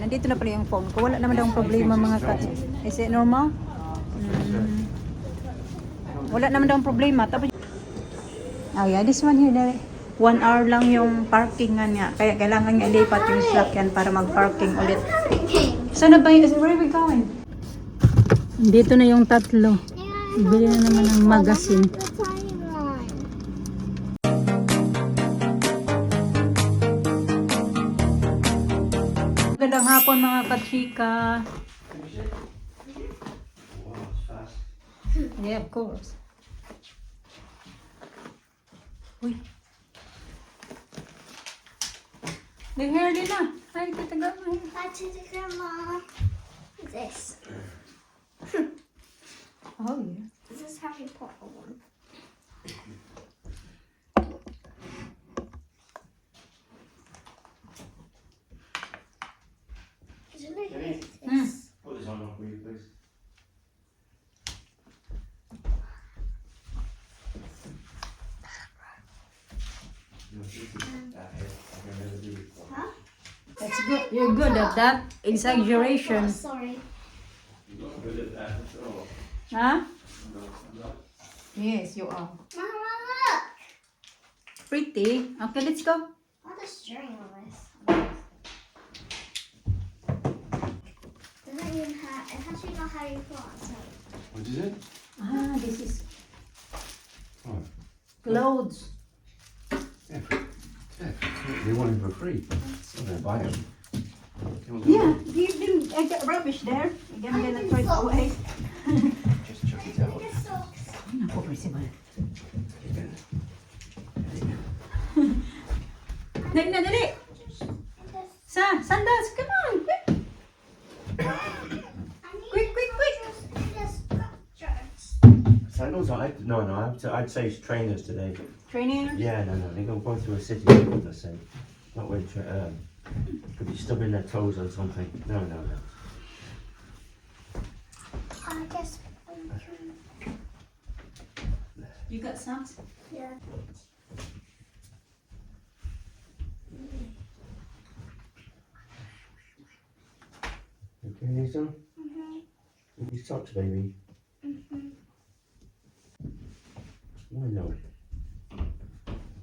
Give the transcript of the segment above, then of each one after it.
Nandito na pala yung phone ko. Wala naman daw problema mga kat. Is it normal? Wala naman daw problema. Tapos, oh yeah, this one here, 1 hour lang yung parking nga. Kaya kailangan nga ilipat yung sasakyan para mag-parking ulit. Sana ba yun? Where are we going? Dito na yung tatlo. Bili na naman ng magazine. Magandang hapon mga kachika. Yeah, of course. Uy. Nag-hair din na. Ay, tatagal mo. Grandma. This. Oh, yeah. This is Harry Potter one. Isn't it this? Put this on for you, please. Huh? That's good. You're good at that. Exaggeration. Oh, sorry. You're not good at that at all. Huh? No, I'm not. Yes, you are. Mama, look. Pretty. Okay, let's go. What a string on this. Doesn't even have. It actually got Harry Potter. So. What is it? Ah, this is Oh, clothes. yeah. They want them for free. I'm going to buy them. Yeah, I got rubbish there. I'm gonna throw it away. Just chuck it out. Get socks. Naku, principal. Dali na, dali. Sandals, come on, quick. Quick. Sandals? I'd say it's trainers today. Training. Yeah, no, they're going to go through a city, I say. Not with, could be stubbing their toes or something. No. I guess. You got socks? Yeah. Okay, Lisa? With these socks, baby. Why no?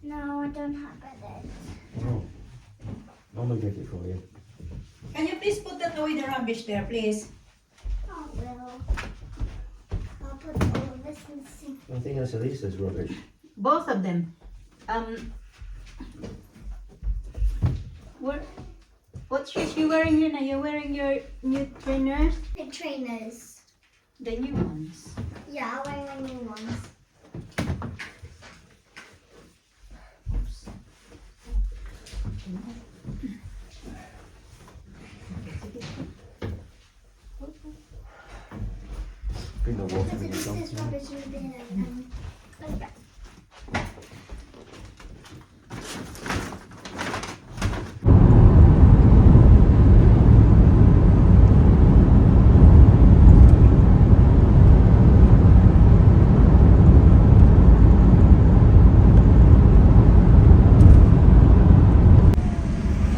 No, I don't have it. Oh. I'm going to get it for you. Can you please put that away the rubbish there, please? I will. I'll put all of this in the sink. I think that's Elisa's rubbish. Both of them. What shoes you wearing here now? You're wearing your new trainers? The trainers. The new ones. Yeah, I'm wearing my new ones. Bring the water Because in the it's this socks. rubbish you've been in. Like that.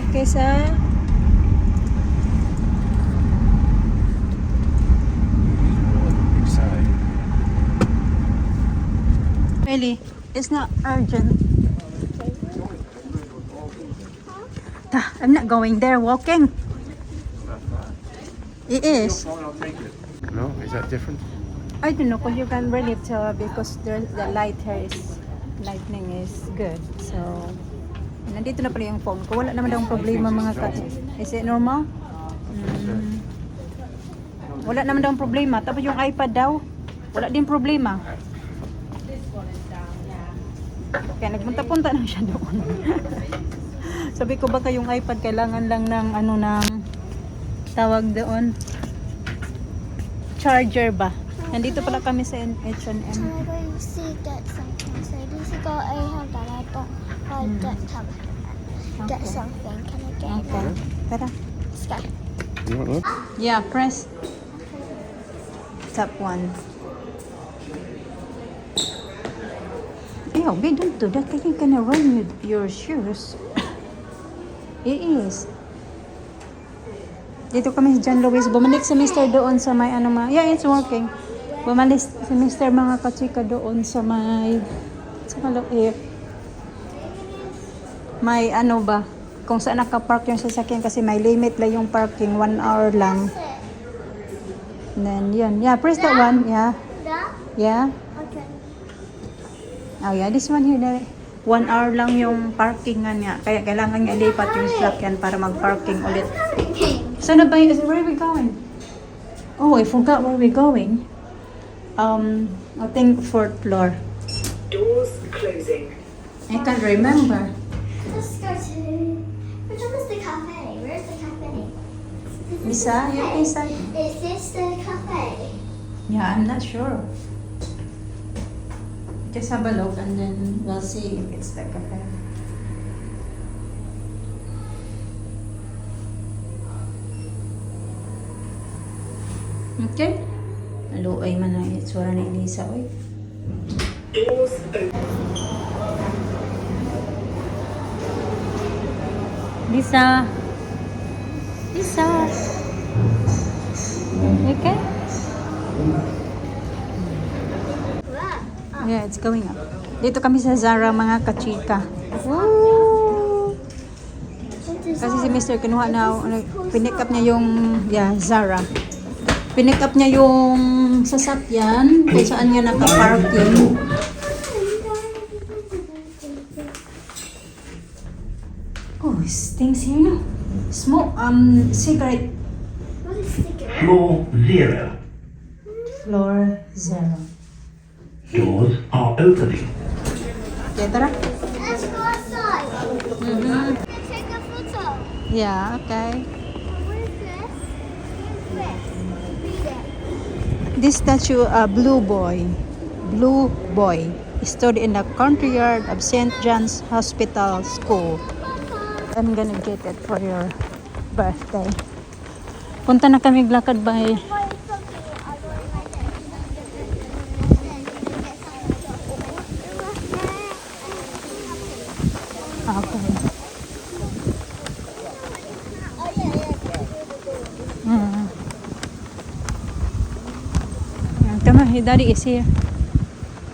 Okay, sir. Really, it's not urgent. I'm not going there walking. It is. No, is that different? I don't know, because you can really tell because the light here is lightning is good. So, nandito na pala yung phone ko. Wala naman daw problema mga kat. Is it normal? Wala naman daw problema. Tapos yung iPad daw, wala din problema. Kaya nagpunta-punta na siya doon. Sabi ko baka yung iPad kailangan lang ng ano ng tawag doon. Charger ba? Nandito pala kami sa H&M. So I'm going to see get something. So this got a hand and I don't get something. Can I get Okay. it? Tara. Let's go. You want one? Yeah, press top one. Ew, babe, don't do that. I think you're gonna ruin your shoes. It is. Dito kami sa John Lewis. Bumalik si Mr. doon sa may ano ma. Yeah, it's working. Bumalik si Mr. mga kachika doon sa may may ano ba? Kung saan nakapark yung sasakyan kasi may limit lang yung parking. 1 hour lang. And then yun. Yeah, press that one. Yeah. That? Yeah. Okay. Oh yeah, this one here. 1 hour lang yung parkingan niya. Kaya kailangan niya ilipat yung sasakyan para mag-parking ulit. So na ba yun? Where are we going? Oh, I forgot where we're going. I think 4th floor. Doors closing. I can't remember. Let's go to. Which one is the cafe? Where's the cafe? Is this Isa? the Yung cafe? isa? Is this the cafe? Yeah, I'm not sure. Just have a look and then we'll see if it's the cafe. Okay. Naluoy man ang itsura ni Elisa, oy. Doors open. Lisa. Lisa. Okay? Wow. Yeah, it's going up. Dito kami sa Zara, mga kachika. Woo! Kasi si Mr. kinuha na, pinick up niya yung, yeah, Zara. Pinick up niya yung sasakyan kung saan niya naka-parking. Oh, things here now. Smoke, cigarette. What is cigarette? Floor 0. Floor 0. Doors are opening. Okay, tara. Let's go outside. Mhm. Let's take a photo. Yeah, okay. What is this? What is this? Read it. This statue, Blue Boy. Blue Boy. Stood in the courtyard of St. John's Hospital School. I'm gonna get it for your birthday. Punta na kami glakad by okay. Come on, your daddy is here.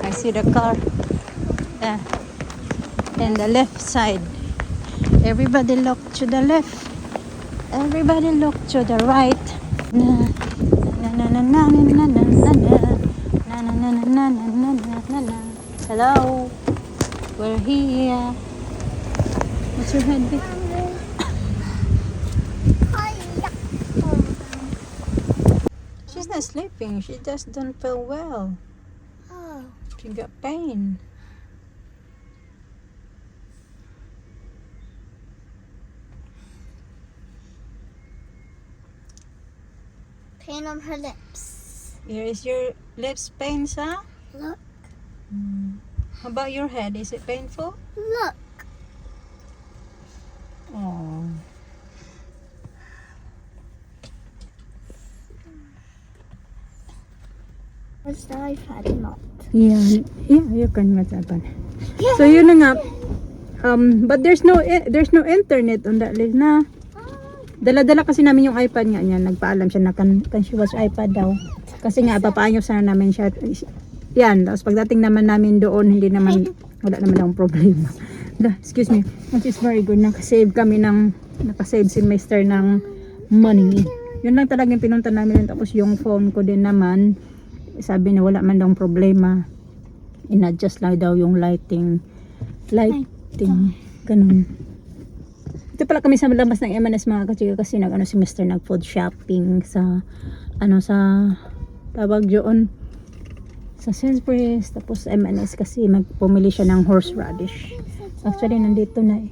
I see the car. And the left side. Everybody look to the left. Everybody look to the right. Na na na na na na na na na na na na na na na na. Hello. We're here. What's your head? Vic? She's not sleeping. She just don't feel well. Oh. She got pain. Pain on her lips. Here is your lips pain, huh? Look. How about your head? Is it painful? Look. Oh. What's the iPad not? Yeah, you can WhatsApp. So yun na nga. But there's no internet on that list na. Dala-dala kasi namin yung iPad nga niya. Nagpaalam siya na can she watch iPad daw. Kasi nga papaayos sana namin siya. Yan, tapos pagdating naman namin doon, wala naman akong problema. Excuse me. Which is very good. Nakasave si Mr. ng money. Yun lang talaga yung pinunta namin. Tapos yung phone ko din naman, sabi na wala man daw problema. In-adjust lang daw yung lighting. Ganun. Ito pala kami sa labas ng M&S mga kachika kasi si Mr. nag-food shopping sa tawag doon sa Sainsbury's tapos M&S kasi magpumili siya ng horseradish. Actually nandito na eh.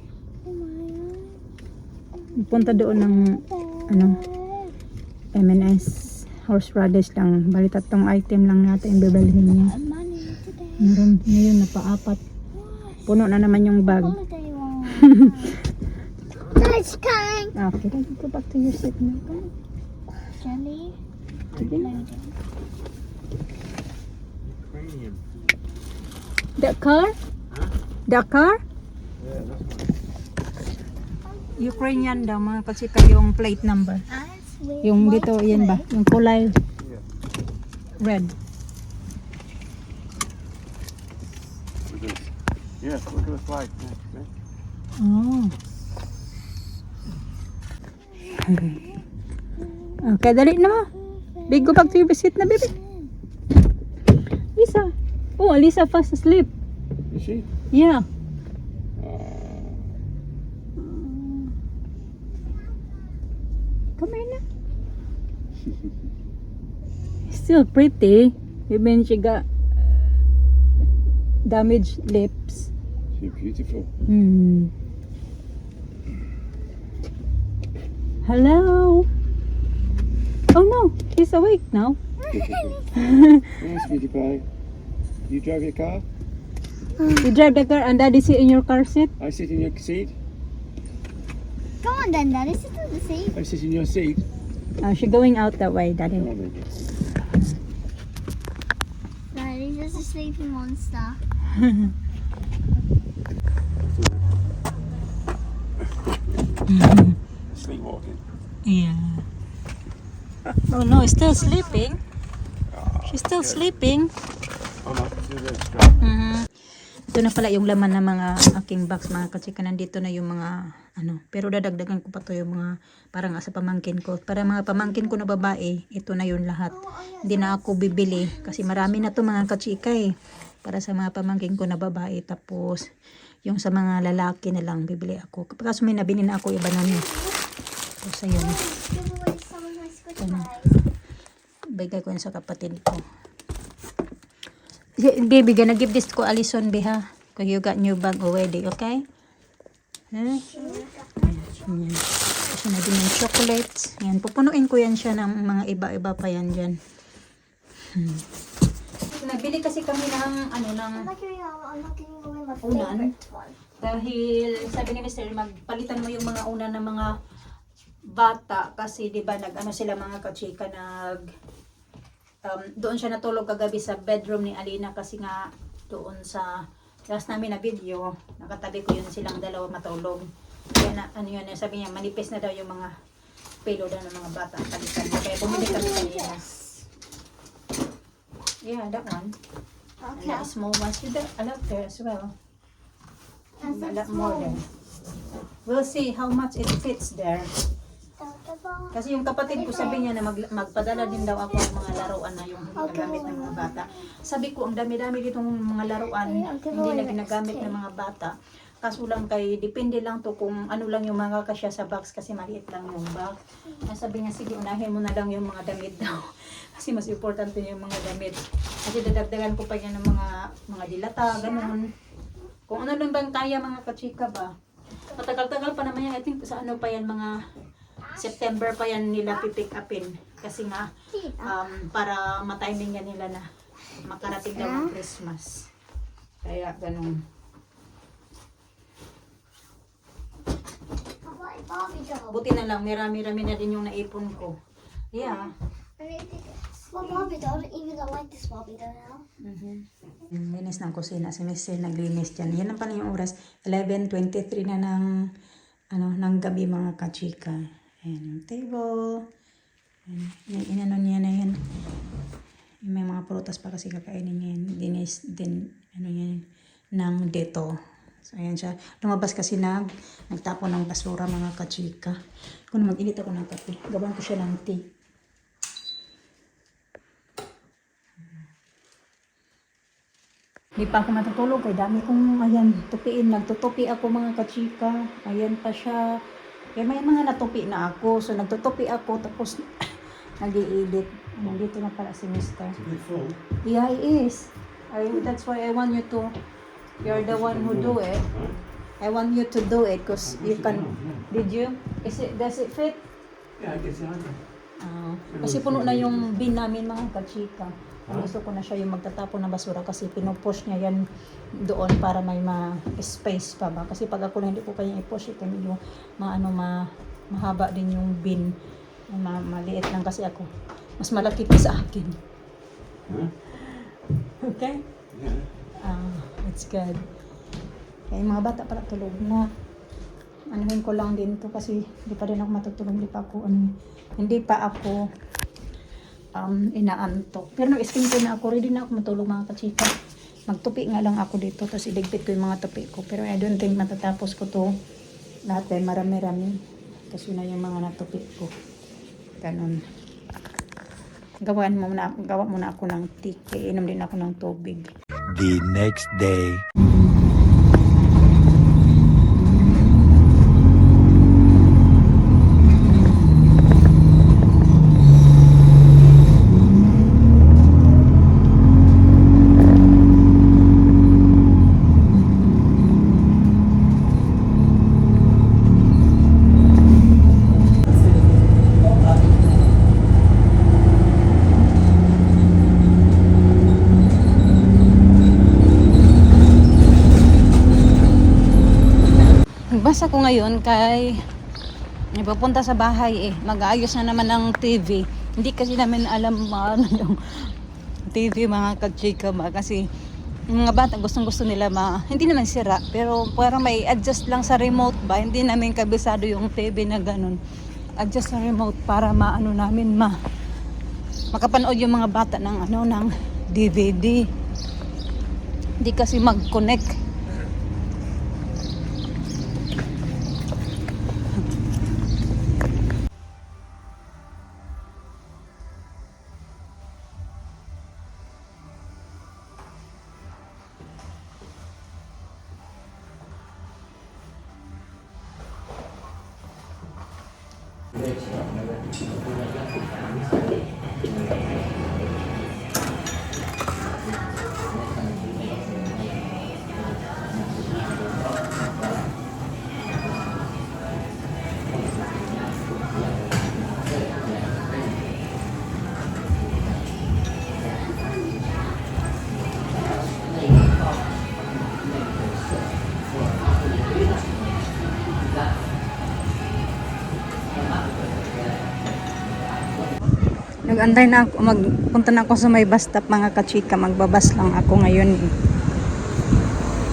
Punta doon ng M&S horseradish lang. Bali tatlong item lang natin yung bibilihin niya. Meron ngayon na pa-4. Puno na naman yung bag. Holiday one. It's coming. Okay, then go back to your seat now. Jelly. Sige. The car? The car? Ukrainian daw mga kachika yung plate number. I Yung dito, yan ba? Yung kulay red. Yeah, look at the flag. Oh. Okay, dali na mo. Big, go back to your seat na, baby. Lisa. Oh, Lisa fast asleep. Is she? Yeah. Come here na. Still pretty. Even she got damaged lips. She's beautiful. Hmm. Hello. Oh no, he's awake now. Yes, beauty pie. You drive your car? You drive the car and daddy sit in your car seat. I sit in your seat. Come on then, Daddy, sit on the seat. I sit in your seat. She going out that way, daddy. Come on, then. Daddy's just a sleeping monster. Sleepwalking. Yeah. Oh no, he's still sleeping. She's still sleeping. Oh no, do this. Go. Ito na pala yung laman ng mga aking box, mga kachika. Nandito na yung mga ano. Pero dadagdagan ko pa to yung mga parang sa pamangkin ko. Para mga pamangkin ko na babae, ito na yun lahat. Hindi na ako bibili kasi marami na to mga kachika eh. Para sa mga pamangkin ko na babae. Tapos yung sa mga lalaki na lang bibili ako. Kapag may nabili na ako, iba na niya. Tapos ayun. Give away some of my squid Ano? pies. Bigay ko yun sa kapatid ko. Baby, gonna give this to Alison, ha? Because you got new bag already, okay? Huh? Yan. Kasi na din yung chocolates. Yan, pupunuin ko yan siya ng mga iba-iba pa yan dyan. Nabili kasi kami ng, ano, ng I'm not giving away my Unan? favorite one. dahil sabi ni Mr. magpalitan mo yung mga una ng mga bata kasi 'di ba nag-ano sila mga kachika doon siya natulog kagabi sa bedroom ni Alina kasi nga doon sa last namin na video nakatabi ko yun silang dalawa matulog. Kaya na, ano yun, sabi niya manipis na daw yung mga pillow daw ng mga bata palitan. Kaya bumili kami kanina. Yeah, that one. And Okay. the small ones with a lot there as well. And A some lot more small. there. We'll see how much it fits there. Kasi yung kapatid ko sabi niya na magpadala din daw ako ng mga laruan na yung hindi nagamit ng mga bata. Sabi ko ang dami-dami ditong mga laruan hindi na ginagamit ng mga bata. Kaso lang kay depende lang to kung ano lang yung mga kasya sa box kasi maliit lang yung box. Sabi niya sige unahin mo na lang yung mga damit daw. Kasi mas importante yung mga damit. Kasi dadagdagan ko pa yan ng mga dilata, ganun. Kung ano lang bang kaya mga kachika ba. Matagal-tagal pa naman yan. I think sa ano pa yan mga September pa yan nila pipick upin. Kasi nga para matiming yan nila na makarating daw ng Christmas. Kaya ganun. Barbie doll. Buti na lang, marami-rami na din yung naipon ko. Yeah. Well, Barbie doll, even I like this Barbie doll now. Linis ng kusina. Si Mr. naglinis dyan. Yan lang pala yung oras. 11:23 na ng gabi mga kachika. Ayan yung table. Ayan, inano niya na yan. May mga prutas pa kasi kakainin niya yan. Dinis din, ano yan, ng deto. So, ayan siya. Lumabas kasi nagtapon ng basura mga kachika. Kung mag-init ako ng kape, gawan ko siya ng tea. Di pa ako matutulog kay dami kong ayan tupiin. Nagtutupi ako mga kachika. Ayan pa siya. Kaya may mga natupi na ako. So nagtutupi ako tapos nag-i-edit. Nandito na pala si Mr. It's a bit full. Yeah, it is. That's why I want you to. You're the one who do it. I want you to do it because you can. Did you? Does it fit? Yeah, I guess I do. Kasi puno na yung bin namin mga kachika. Gusto ko na siya yung magtatapon ng basura kasi pinupush niya yan doon para may space pa ba. Kasi pag ako lang hindi ko kaya i-push ito medyo mahaba din yung bin. Maliit lang kasi ako. Mas malaki pa sa akin. Huh? Okay? Yeah. That's good. Kaya yung mga bata pala tulog na. anuhin ko lang din to kasi hindi pa rin ako matutulog, hindi pa ako inaantok. Pero nag-skin ko na ako, ready na ako matulog mga kachika. Magtupi nga lang ako dito, tapos iligpit ko yung mga tupi ko. Pero I don't think matatapos ko to lahat dahil marami-rami. Kasi na yung mga natupi ko. Ganun. Gawa muna ako ng tea. Inom din ako ng tubig. The next day. Nagbasa ko ngayon kay papunta sa bahay mag-aayos na naman ng TV. Hindi kasi namin alam ano yung TV mga kachika kasi yung mga bata gustong-gusto nila hindi naman sira pero parang may adjust lang sa remote ba. Hindi namin kabisado yung TV na ganun. Adjust sa remote para makapanood yung mga bata ng DVD. Hindi kasi mag-connect. Nag-antay na ako, magpunta na ako sa may bus stop mga kachika, magbabas lang ako ngayon.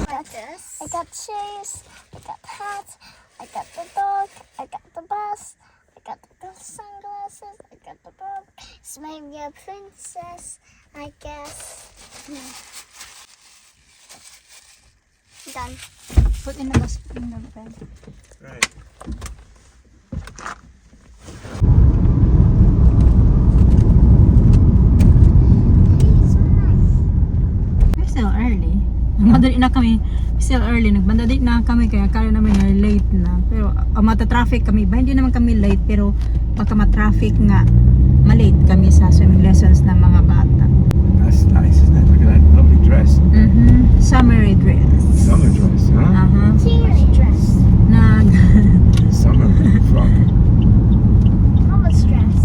I got shoes, I got hat, I got the dog, I got the bus, I got the sunglasses, I got the book. It's maybe a princess, I guess. Done. Put in the bus, in the bed. Right. Still early. Nagmadali na kami. Still early. Nagbandadate na kami kaya kaya namin na late na. Pero mata-traffic kami ba? Hindi naman kami late pero baka ma-traffic nga. Ma-late kami sa swimming lessons ng mga bata. That's nice, isn't it? Look at that lovely dress. Summery dress. Summer dress, huh? Cheery dress. Summer frock. Mama's dress.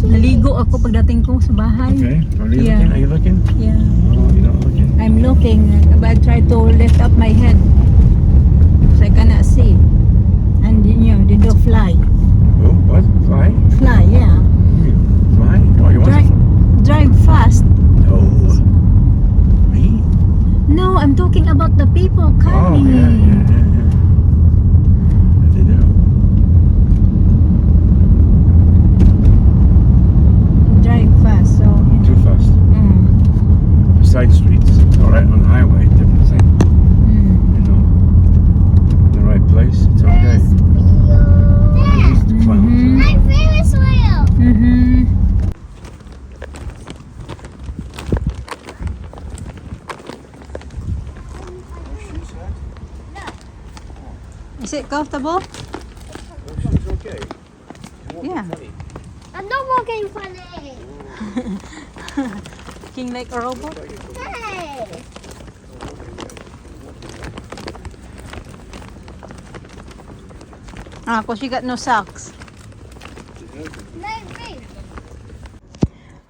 Naligo ako pagdating ko sa bahay. Okay. Are you Yeah. looking? Are you looking? Yeah. Oh, you're not looking. I'm looking, but I try to lift up my head so I cannot see. And they do fly. Oh, what? Fly? Fly, yeah. Fly? Oh, you want to Drive fast. No. Me? No, I'm talking about the people Oh, coming. yeah. They do. Drive fast, so Too fast. Side streets. All right, on the highway, different thing. You know, the right place, it's okay. These the clowns. My Ferris wheel. Is it comfortable? It's okay. Yeah. I'm not walking funny. King like a robot? Hey. Cause she got no socks. Maybe.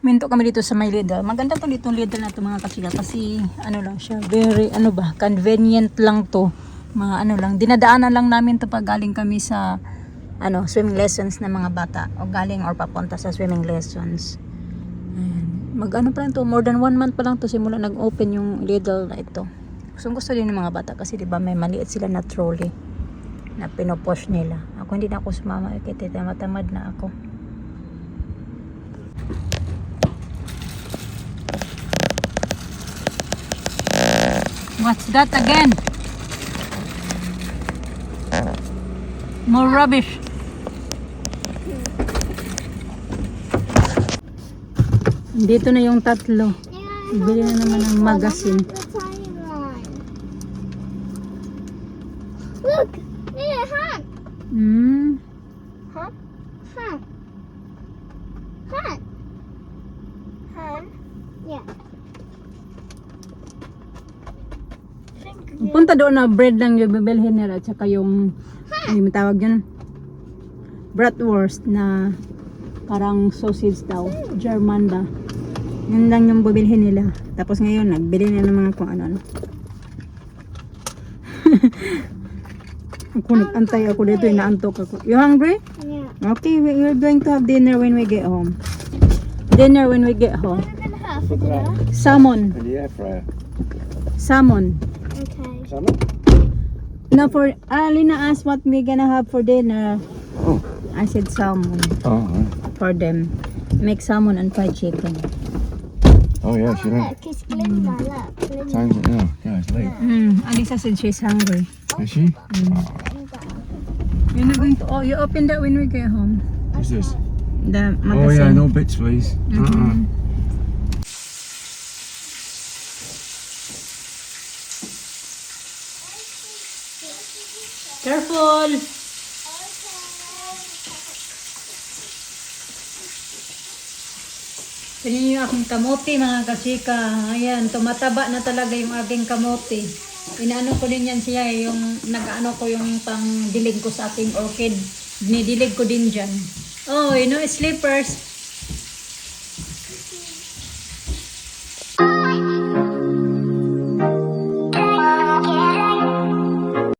Minto kami dito sa may Lidl. Maganda to dito Lidl na to mga kasila kasi ano lang siya, very convenient lang to. Mga lang, dinadaanan lang namin to pag galing kami sa swimming lessons ng mga bata o galing or papunta sa swimming lessons. Ayan. Pa lang to, more than 1 month pa lang to simula nag-open yung Lidl na ito. Gusto din ng mga bata kasi di ba may maliit sila na trolley na pinopush nila. Ako hindi na ako sumama kasi tamad na ako. What's that again? More rubbish. Dito na yung tatlo. Bili na naman ng magazine. The tiny one. Look, yeah, Han. Han. Han. Han. Han. Yeah. Punta doon na bread lang yung bibilhin nila at saka yung ay matawag yun bratwurst na parang sausage daw, German ba, yun lang yung bibilhin nila. Tapos ngayon nagbili na ng mga kung ano. Ako nag-antay ako dito, inaantok ako. You hungry? Yeah. Okay, we're going to have dinner when we get home. Dinner when we get home. What are we gonna have for dinner? Salmon. In the air fryer. Salmon. Okay. Salmon? No, for Alina asked what we gonna have for dinner. Oh. I said salmon Oh, right. for them. Make salmon and fried chicken. Oh, yeah, she did. Look, it's Glinda. Look, Glinda. Time's it now. Yeah, it's late. Alisa said she's hungry. Is she? You're not going to. Oh, you open that when we get home. What's this? The Oh, yeah, magazine. no bits, please. Careful. Tingnan yung aking kamote mga kasika. Ayan, tumataba na talaga yung aking kamote. Inaano ko din yan siya, yung nag-ano ko yung pang dilig ko sa aking orchid. Dinidilig ko din dyan. Oh, you know, slippers.